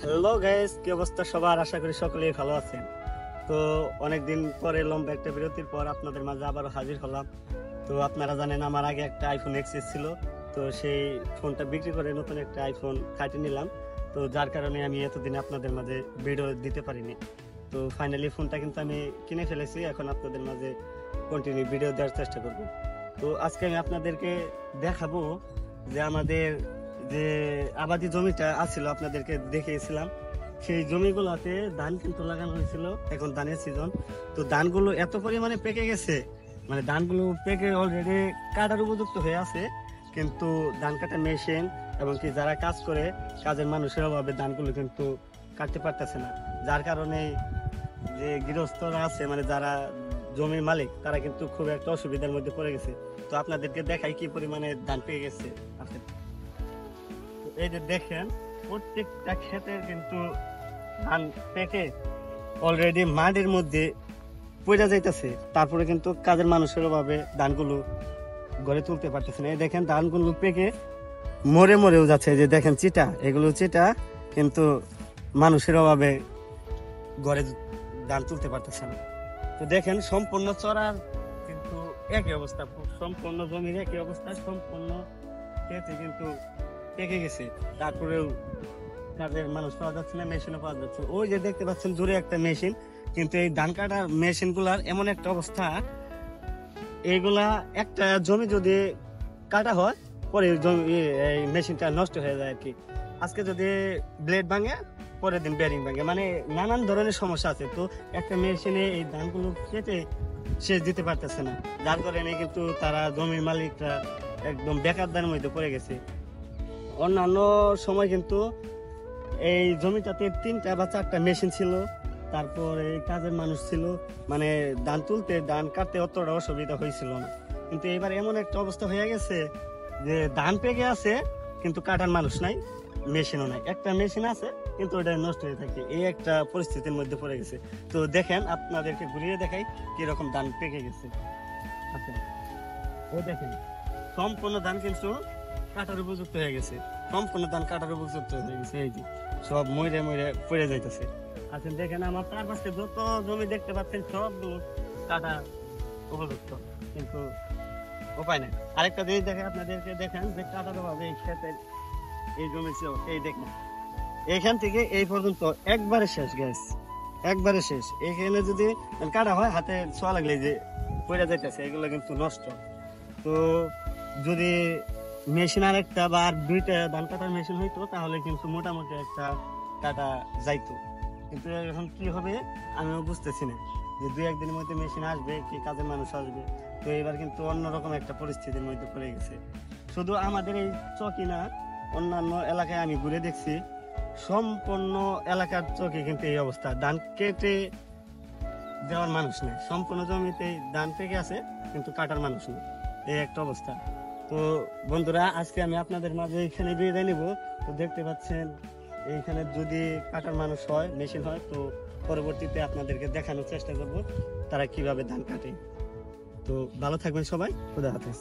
Hello guys, কি অবস্থা সবার? আশা করি সকলেই ভালো আছেন। তো অনেকদিন পরে লম্বা একটা বিরতির পর আপনাদের মাঝে আবারও হাজির হলাম। তো আপনারা জানেন আমার আগে একটা আইফোন এক্সএস ছিল, তো সেই ফোনটা বিক্রি করে নতুন একটা আইফোন 13 নিলাম। তো যার কারণে আমি এতদিন আপনাদের মাঝে ভিডিও দিতে পারিনি। তো ফাইনালি ফোনটা কিন্তু আমি কিনে ফেলেছি, এখন আপনাদের মাঝে কন্টিনিউ ভিডিও দেওয়ার চেষ্টা করব। তো আজকে আমি আপনাদেরকে দেখাবো যে আমাদের যে আবাদি জমিটা আছিল আপনাদেরকে দেখিয়েছিলাম, সেই জমিগুলোতে ধান কিন্তু লাগানো হয়েছিল। এখন ধানের সিজন, তো ধানগুলো এত পরিমাণে পেকে গেছে, মানে ধানগুলো পেকে অলরেডি কাটার উপযুক্ত হয়ে আছে, কিন্তু ধান কাটা মেশিন এবং কি যারা কাজ করে কাজের মানুষের অভাবে ধানগুলো কিন্তু কাটতে পারতেছে না। যার কারণে যে গৃহস্থরা আছে, মানে যারা জমির মালিক, তারা কিন্তু খুব একটা অসুবিধার মধ্যে পড়ে গেছে। তো আপনাদেরকে দেখাই কি পরিমাণে ধান পেয়ে গেছে। এই যে দেখেন, প্রত্যেকটা ক্ষেতের কিন্তু ধান পেকে অলরেডি মাটির মধ্যে পড়ে যাইতেছে, তারপরে কিন্তু কাজের মানুষের অভাবে ধানগুলো গড়ে তুলতে পারতেছে না। এই দেখেন ধানগুলো পেকে মরে মরেও যাচ্ছে। যে দেখেন চিটা, এগুলো চিটা, কিন্তু মানুষের অভাবে গড়ে ধান তুলতে পারতেছে না। তো দেখেন সম্পূর্ণ চড়ার কিন্তু একই অবস্থা, সম্পূর্ণ জমির একই অবস্থা, সম্পূর্ণ ক্ষেতে কিন্তু পেকে গেছে। তারপরেও কাজের মানুষ পাওয়া যাচ্ছে না, মেশিনও পাওয়া যাচ্ছে। ওই যে দেখতে পাচ্ছেন দূরে একটা মেশিন, কিন্তু এই ধান কাটার মেশিন গুলার এমন একটা অবস্থা, এইগুলা একটা জমি যদি কাটা হয় পরে এই মেশিনটা নষ্ট হয়ে যায় আর কি। আজকে যদি ব্লেড ভাঙে, পরের দিন বেয়ারিং ভাঙে, মানে নানান ধরনের সমস্যা আছে। তো একটা মেশিনে এই ধানগুলো কেটে শেষ দিতে পারতেছে না, যার কারণে কিন্তু তারা জমির মালিকরা একদম বেকারদার মধ্যে পড়ে গেছে। অন্যান্য সময় কিন্তু এই জমিটাতে 3টা বা 4টা মেশিন ছিল, তারপর এই কাজের মানুষ ছিল, মানে ধান তুলতে ধান কাটতে অতটা অসুবিধা হয়েছিল না। কিন্তু এবার এমন একটা অবস্থা হয়ে গেছে যে ধান পেকে আছে, কিন্তু কাটার মানুষ নাই, মেশিনও নাই। একটা মেশিন আছে কিন্তু ওটা নষ্ট হয়ে থাকে, এই একটা পরিস্থিতির মধ্যে পড়ে গেছে। তো দেখেন, আপনাদেরকে ঘুরিয়ে দেখাই কিরকম ধান পেকে গেছে। আচ্ছা, ও দেখেন সম্পূর্ণ ধান কিন্তু কাটার উপযুক্ত হয়ে গেছে, সম্পূর্ণ ধান কাটার উপযুক্ত হয়ে গেছে। এই যে সব মরে মরে পড়ে যাইতেছে। আচ্ছা দেখেন, আমার চারপাশে যত জমি দেখতে পাচ্ছেন সবগুলো কাটা উপযুক্ত, কিন্তু উপায় নাই। আরেকটা জিনিস দেখেন, আপনাদেরকে দেখেন যে কাটার অভাবে এই ক্ষেতে এই জমি ছিল, এই দেখেন এইখান থেকে এই পর্যন্ত একবারে শেষ গ্যাস, একবারে শেষ। এইখানে যদি কাটা হয় হাতে ছোঁয়া লাগলে যে পড়ে যাইতেছে, এগুলো কিন্তু নষ্ট। তো যদি মেশিন আর একটা বা আর 2টা ধান কাটার মেশিন হইতো, তাহলে কিন্তু মোটামুটি একটা কাটা যাইতো। কিন্তু এখন কি হবে আমিও বুঝতেছি না, যে 2-1 দিনের মধ্যে মেশিন আসবে কি কাজের মানুষ আসবে। তো এবার কিন্তু অন্যরকম একটা পরিস্থিতির মধ্যে পড়ে গেছে। শুধু আমাদের এই চকি না, অন্যান্য এলাকায় আমি ঘুরে দেখছি, সম্পূর্ণ এলাকার চকে কিন্তু এই অবস্থা, ধান কেটে দেওয়ার মানুষ নেই, সম্পূর্ণ জমিতে ধান পেকে আছে কিন্তু কাটার মানুষ নেই, এই একটা অবস্থা। তো বন্ধুরা, আজকে আমি আপনাদের মাঝে এখানে বিদায় নিব। তো দেখতে পাচ্ছেন এইখানে যদি কাটার মানুষ হয়, মেশিন হয়, তো পরবর্তীতে আপনাদেরকে দেখানোর চেষ্টা করব তারা কিভাবে ধান কাটে। তো ভালো থাকবেন সবাই, খুদা হাফেজ।